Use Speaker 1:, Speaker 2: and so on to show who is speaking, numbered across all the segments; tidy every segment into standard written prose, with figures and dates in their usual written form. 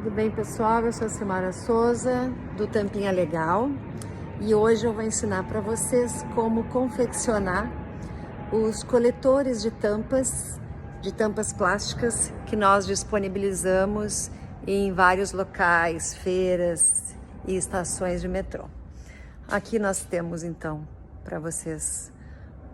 Speaker 1: Tudo bem, pessoal? Eu sou a Simara Souza, do Tampinha Legal, e hoje eu vou ensinar para vocês como confeccionar os coletores de tampas plásticas que nós disponibilizamos em vários locais, feiras e estações de metrô. Aqui nós temos, então, para vocês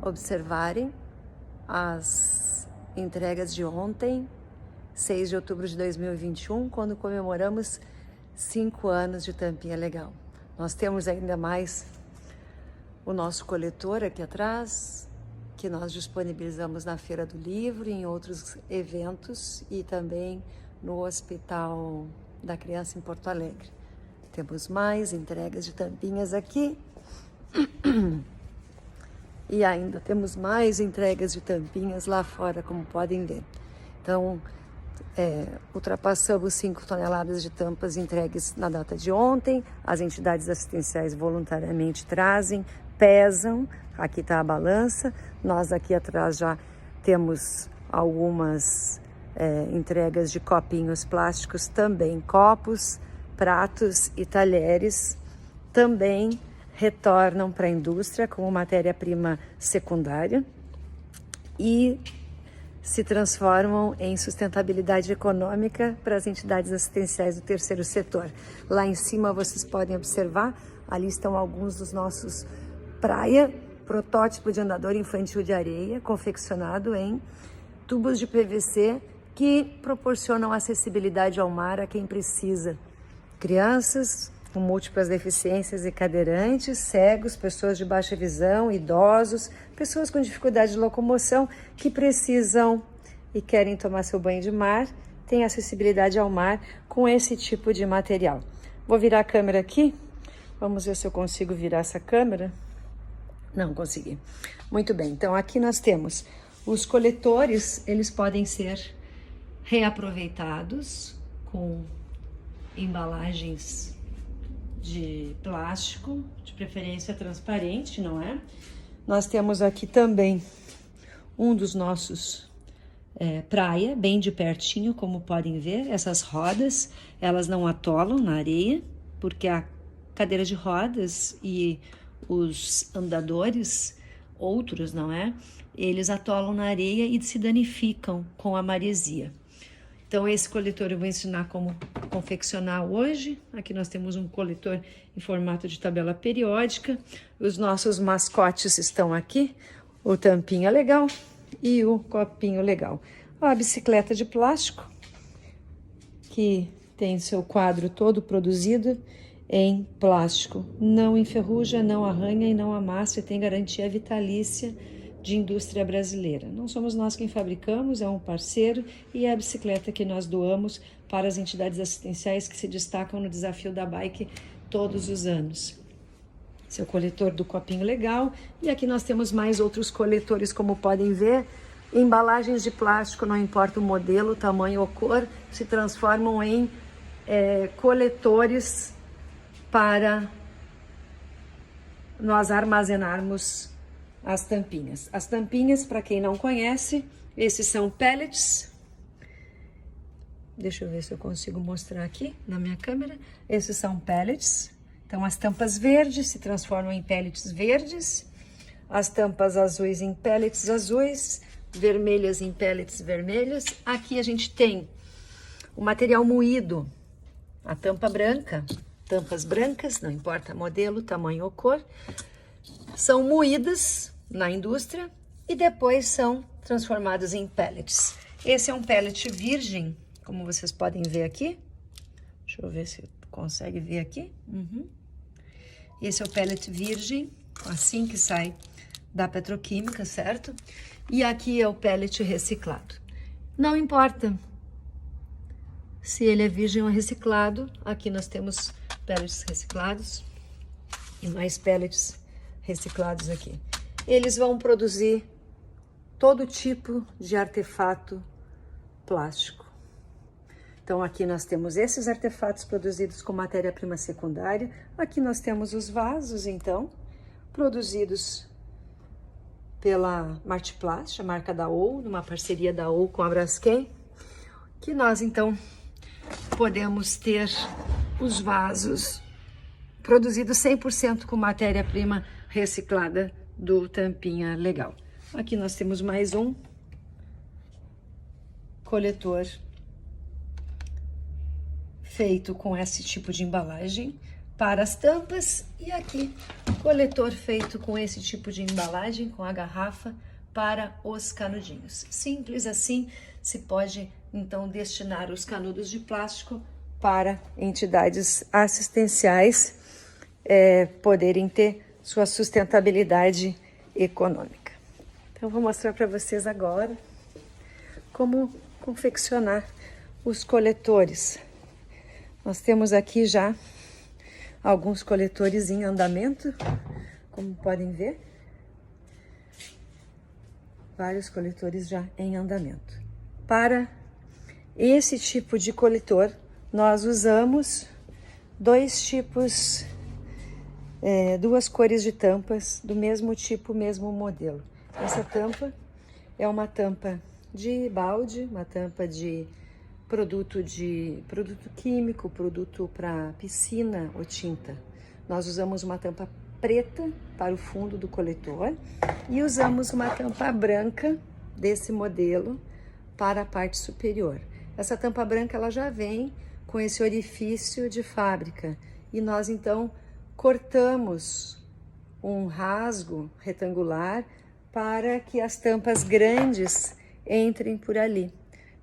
Speaker 1: observarem as entregas de ontem, 6 de outubro de 2021, quando comemoramos 5 anos de Tampinha Legal. Nós temos ainda mais o nosso coletor aqui atrás, que nós disponibilizamos na Feira do Livro, em outros eventos e também no Hospital da Criança em Porto Alegre. Temos mais entregas de tampinhas aqui e ainda temos mais entregas de tampinhas lá fora, como podem ver. Então, ultrapassamos 5 toneladas de tampas entregues na data de ontem. As entidades assistenciais voluntariamente trazem, pesam. Aqui está a balança. Nós aqui atrás já temos algumas entregas de copinhos plásticos, também copos, pratos e talheres. Também retornam para a indústria como matéria-prima secundária e se transformam em sustentabilidade econômica para as entidades assistenciais do terceiro setor. Lá em cima vocês podem observar, ali estão alguns dos nossos praia, protótipo de andador infantil de areia, confeccionado em tubos de PVC que proporcionam acessibilidade ao mar a quem precisa. Crianças com múltiplas deficiências e cadeirantes, cegos, pessoas de baixa visão, idosos, pessoas com dificuldade de locomoção que precisam e querem tomar seu banho de mar, têm acessibilidade ao mar com esse tipo de material. Vou virar a câmera aqui, vamos ver se eu consigo virar essa câmera. Não consegui. Muito bem, então aqui nós temos os coletores, eles podem ser reaproveitados com embalagens de plástico, de preferência transparente, não é? Nós temos aqui também um dos nossos praia, bem de pertinho, como podem ver. Essas rodas, elas não atolam na areia, porque a cadeira de rodas e os andadores, outros, não é? Eles atolam na areia e se danificam com a maresia. Então, esse coletor eu vou ensinar como confeccionar hoje. Aqui nós temos um coletor em formato de tabela periódica. Os nossos mascotes estão aqui, o Tampinha Legal e o Copinho Legal. A bicicleta de plástico, que tem seu quadro todo produzido em plástico. Não enferruja, não arranha e não amassa e tem garantia vitalícia de indústria brasileira. Não somos nós quem fabricamos, é um parceiro, e é a bicicleta que nós doamos para as entidades assistenciais que se destacam no desafio da bike todos os anos. Esse é o coletor do Copinho Legal, e aqui nós temos mais outros coletores, como podem ver. Embalagens de plástico, não importa o modelo, tamanho ou cor, se transformam em coletores para nós armazenarmos as tampinhas. As tampinhas, para quem não conhece, esses são pellets. Deixa eu ver se eu consigo mostrar aqui na minha câmera. Esses são pellets. Então, as tampas verdes se transformam em pellets verdes, as tampas azuis em pellets azuis, vermelhas em pellets vermelhas. Aqui a gente tem o material moído, a tampa branca, tampas brancas, não importa modelo, tamanho ou cor, são moídas na indústria e depois são transformados em pellets. Esse é um pellet virgem, como vocês podem ver aqui. Deixa eu ver se consegue ver aqui. Esse é o pellet virgem, assim que sai da petroquímica, certo? E aqui é o pellet reciclado. Não importa se ele é virgem ou reciclado, aqui nós temos pellets reciclados e mais pellets reciclados aqui. Eles vão produzir todo tipo de artefato plástico. Então, aqui nós temos esses artefatos produzidos com matéria-prima secundária. Aqui nós temos os vasos, então, produzidos pela Martiplast, a marca da OU, numa parceria da OU com a Braskem, que nós, então, podemos ter os vasos produzidos 100% com matéria-prima reciclada do Tampinha Legal. Aqui nós temos mais um coletor feito com esse tipo de embalagem para as tampas, e aqui coletor feito com esse tipo de embalagem, com a garrafa, para os canudinhos. Simples assim, se pode então destinar os canudos de plástico para entidades assistenciais poderem ter sua sustentabilidade econômica. Então vou mostrar para vocês agora como confeccionar os coletores. Nós temos aqui já alguns coletores em andamento, como podem ver. Vários coletores já em andamento. Para esse tipo de coletor, nós usamos dois tipos, duas cores de tampas do mesmo tipo, mesmo modelo. Essa tampa é uma tampa de balde, uma tampa de produto químico, produto para piscina ou tinta. Nós usamos uma tampa preta para o fundo do coletor e usamos uma tampa branca desse modelo para a parte superior. Essa tampa branca ela já vem com esse orifício de fábrica e nós então cortamos um rasgo retangular para que as tampas grandes entrem por ali.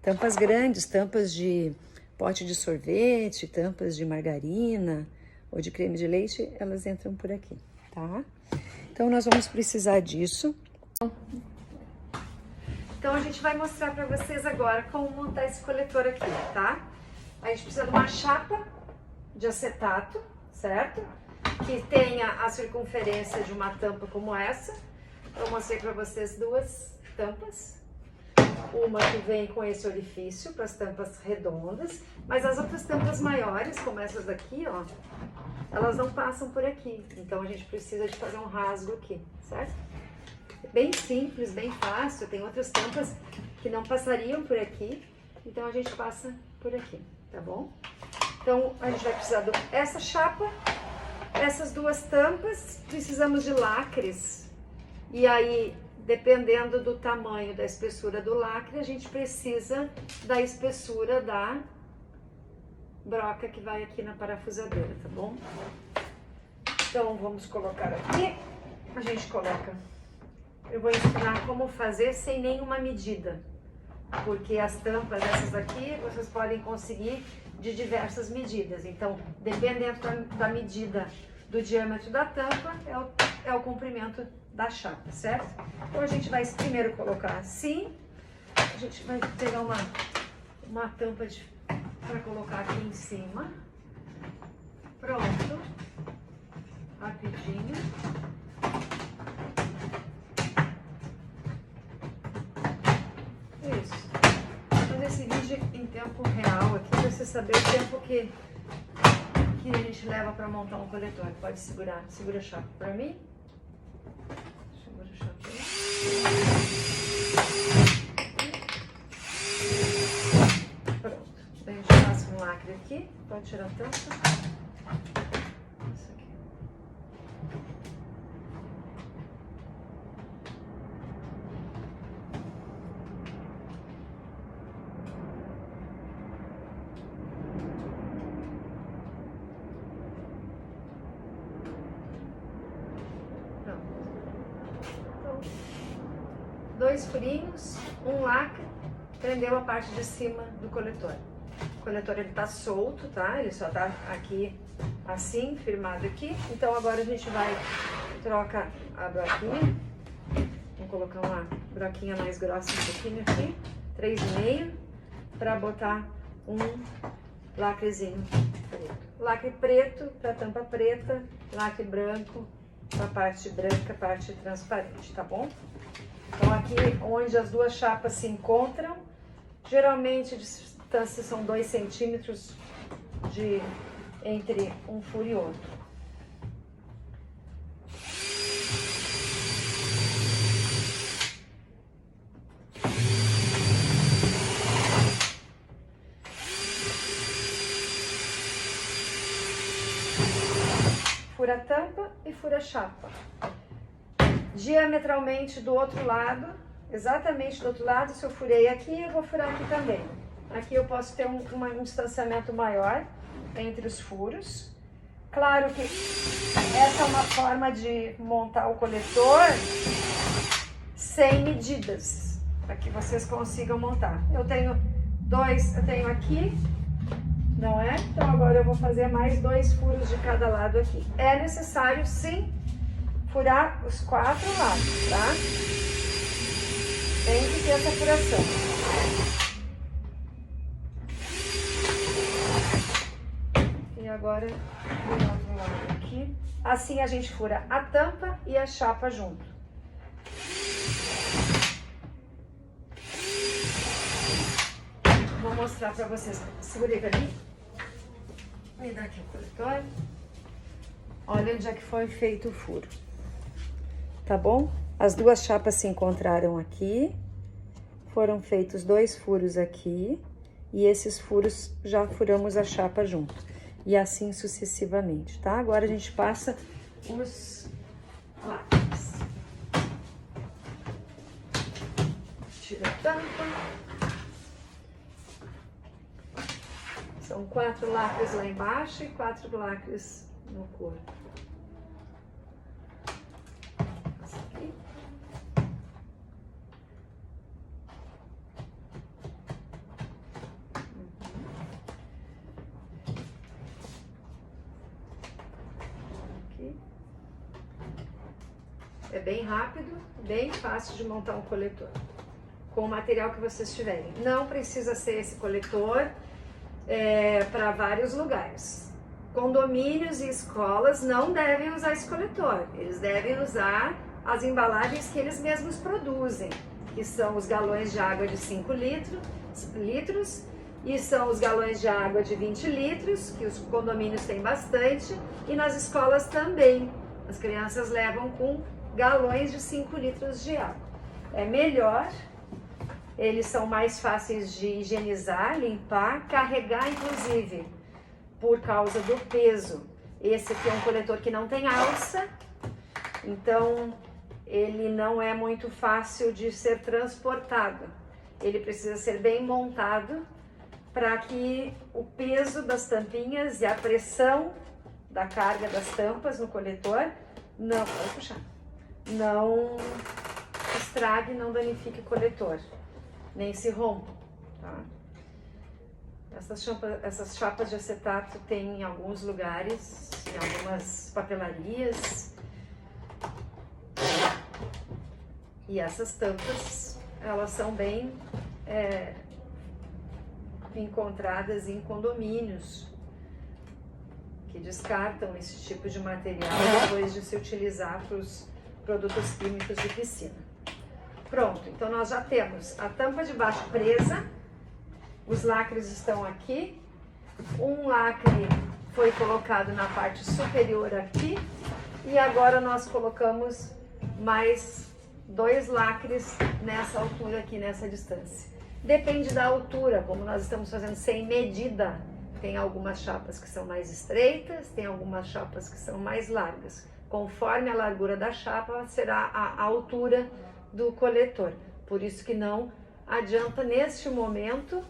Speaker 1: Tampas grandes, tampas de pote de sorvete, tampas de margarina ou de creme de leite, elas entram por aqui, tá? Então, nós vamos precisar disso. Então, a gente vai mostrar para vocês agora como montar esse coletor aqui, tá? A gente precisa de uma chapa de acetato, certo? Que tenha a circunferência de uma tampa como essa. Eu mostrei para vocês duas tampas. Uma que vem com esse orifício para as tampas redondas, mas as outras tampas maiores, como essas daqui, ó, elas não passam por aqui. Então a gente precisa de fazer um rasgo aqui, certo? É bem simples, bem fácil. Tem outras tampas que não passariam por aqui, então a gente passa por aqui, tá bom? Então a gente vai precisar dessa chapa, essas duas tampas, precisamos de lacres. E aí, dependendo do tamanho da espessura do lacre, a gente precisa da espessura da broca que vai aqui na parafusadeira, tá bom? Então, vamos colocar aqui. A gente coloca... Eu vou ensinar como fazer sem nenhuma medida, porque as tampas, essas daqui, vocês podem conseguir de diversas medidas. Então, dependendo da medida do diâmetro da tampa, é o comprimento da chapa, certo? Então a gente vai primeiro colocar assim, a gente vai pegar uma tampa para colocar aqui em cima. Pronto, rapidinho. Isso. Vou fazer esse vídeo em tempo real aqui, para você saber o tempo que a gente leva para montar um coletor. Pode segura a chapa para mim. Pronto, daí a gente passa um lacre aqui, pode tirar a tampa. Isso aqui. Dois furinhos, um lacre, prendeu a parte de cima do coletor. O coletor ele tá solto, tá? Ele só tá aqui assim, firmado aqui. Então agora a gente vai trocar a broquinha. Vamos colocar uma broquinha mais grossa um pouquinho aqui, 3,5, para botar um lacrezinho preto. Lacre preto para tampa preta, lacre branco para parte branca, parte transparente, tá bom? Então aqui onde as duas chapas se encontram, geralmente a distância são 2 centímetros entre um furo e outro. fura a tampa e fura a chapa. Diametralmente do outro lado, exatamente do outro lado, se eu furei aqui, eu vou furar aqui também. Aqui eu posso ter um distanciamento maior entre os furos. Claro que essa é uma forma de montar o coletor sem medidas, para que vocês consigam montar. Eu tenho aqui, não é? Então agora eu vou fazer mais 2 furos de cada lado aqui. É necessário sim furar os 4 lados, tá? Tem que ter essa furação. E agora, do outro lado aqui. Assim a gente fura a tampa e a chapa junto. Vou mostrar pra vocês. Segurei pra mim. Me dá aqui o coletor. Olha onde é que foi feito o furo. Tá bom? As duas chapas se encontraram aqui. Foram feitos 2 furos aqui. E esses furos já furamos a chapa junto. E assim sucessivamente, tá? Agora a gente passa os lacres. Tira a tampa. São 4 lacres lá embaixo e 4 lacres no corpo. Essa aqui. Aqui. É bem rápido, bem fácil de montar um coletor. Com o material que vocês tiverem. Não precisa ser esse coletor para vários lugares. Condomínios e escolas não devem usar esse coletor. Eles devem usar as embalagens que eles mesmos produzem, que são os galões de água de 5 litros e são os galões de água de 20 litros, que os condomínios têm bastante, e nas escolas também. As crianças levam com galões de 5 litros de água. É melhor. Eles são mais fáceis de higienizar, limpar, carregar inclusive, por causa do peso. Esse aqui é um coletor que não tem alça, então ele não é muito fácil de ser transportado. Ele precisa ser bem montado para que o peso das tampinhas e a pressão da carga das tampas no coletor não estrague, não danifique o coletor. Nem se rompa, tá? Essas chapas de acetato tem em alguns lugares, em algumas papelarias. E essas tampas, elas são bem encontradas em condomínios que descartam esse tipo de material depois de se utilizar para os produtos químicos de piscina. Pronto, então nós já temos a tampa de baixo presa, os lacres estão aqui, um lacre foi colocado na parte superior aqui e agora nós colocamos mais 2 lacres nessa altura aqui, nessa distância. Depende da altura, como nós estamos fazendo sem medida, tem algumas chapas que são mais estreitas, tem algumas chapas que são mais largas. Conforme a largura da chapa, será a altura do coletor. Por isso que não adianta neste momento,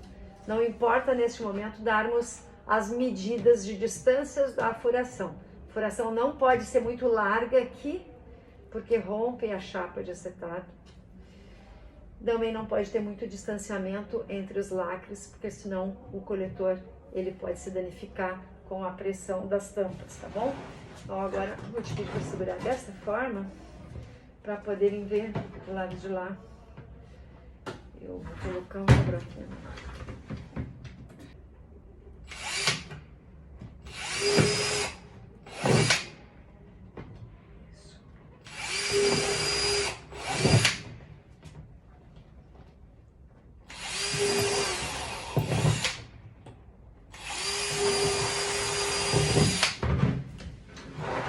Speaker 1: não importa neste momento darmos as medidas de distâncias da furação. A furação não pode ser muito larga aqui, porque rompe a chapa de acetato. Também não pode ter muito distanciamento entre os lacres, porque senão o coletor ele pode se danificar com a pressão das tampas, tá bom? Então agora vou te pedir para segurar dessa forma, para poderem ver do lado de lá. Eu vou colocar um buraquinho.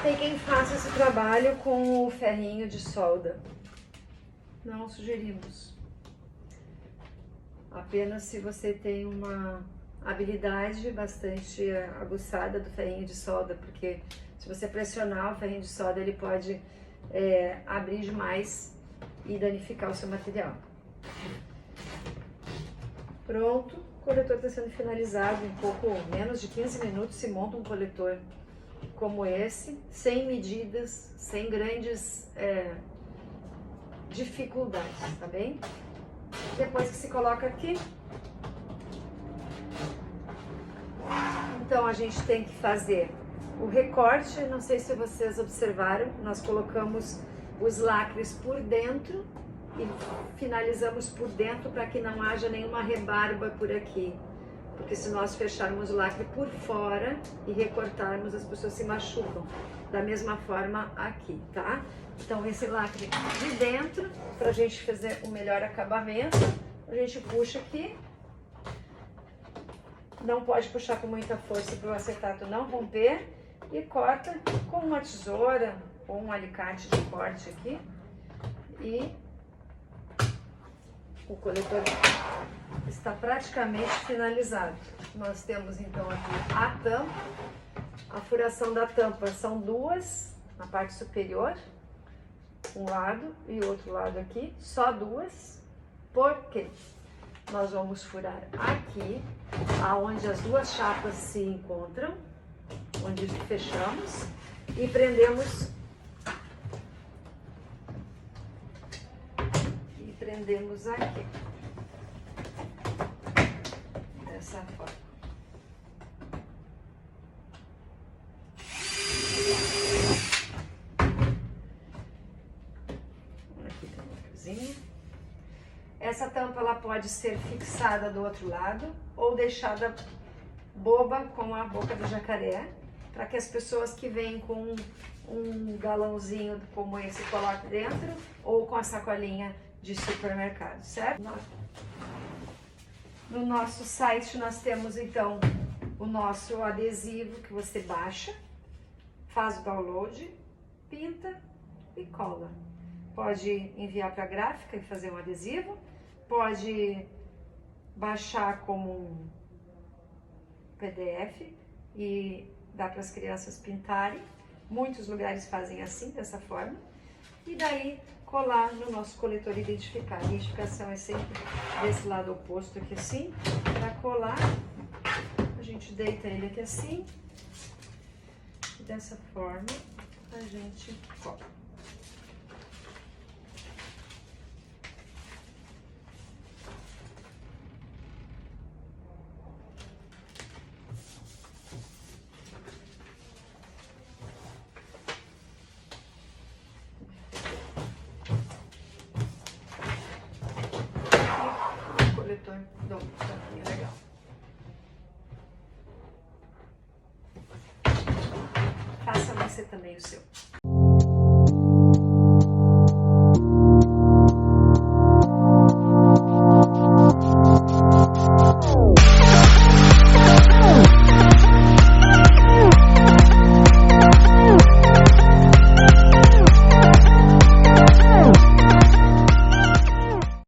Speaker 1: Tem quem faça esse trabalho com o ferrinho de solda. Não sugerimos. Apenas se você tem uma habilidade bastante aguçada do ferrinho de solda, porque se você pressionar o ferrinho de solda, ele pode abrir demais e danificar o seu material. Pronto, o coletor está sendo finalizado em pouco menos de 15 minutos. Se monta um coletor como esse, sem medidas, sem grandes dificuldades, tá bem? Depois que se coloca aqui, então a gente tem que fazer o recorte. Não sei se vocês observaram, nós colocamos os lacres por dentro e finalizamos por dentro para que não haja nenhuma rebarba por aqui. Porque se nós fecharmos o lacre por fora e recortarmos, as pessoas se machucam. Da mesma forma aqui, tá? Então esse lacre de dentro, para a gente fazer o melhor acabamento, a gente puxa aqui. Não pode puxar com muita força para o acetato não romper. E corta com uma tesoura ou um alicate de corte aqui. E o coletor está praticamente finalizado. Nós temos então aqui a tampa. A furação da tampa são duas na parte superior, um lado e outro lado aqui, só duas. Por quê? Nós vamos furar aqui, aonde as duas chapas se encontram, onde fechamos, e prendemos aqui, dessa forma. Aqui tem uma coisinha. Essa tampa ela pode ser fixada do outro lado ou deixada boba com a boca do jacaré, para que as pessoas que vêm com um galãozinho como esse coloquem dentro, ou com a sacolinha de supermercado, certo? No nosso site nós temos então o nosso adesivo que você baixa, faz o download, pinta e cola. Pode enviar para a gráfica e fazer um adesivo, pode baixar como um PDF e dar para as crianças pintarem. Muitos lugares fazem assim, dessa forma. E daí colar no nosso coletor e identificar. A identificação é sempre desse lado oposto aqui assim. Para colar, a gente deita ele aqui assim. E dessa forma a gente cola. Coletor dá um tamanho legal. Faça você também o seu.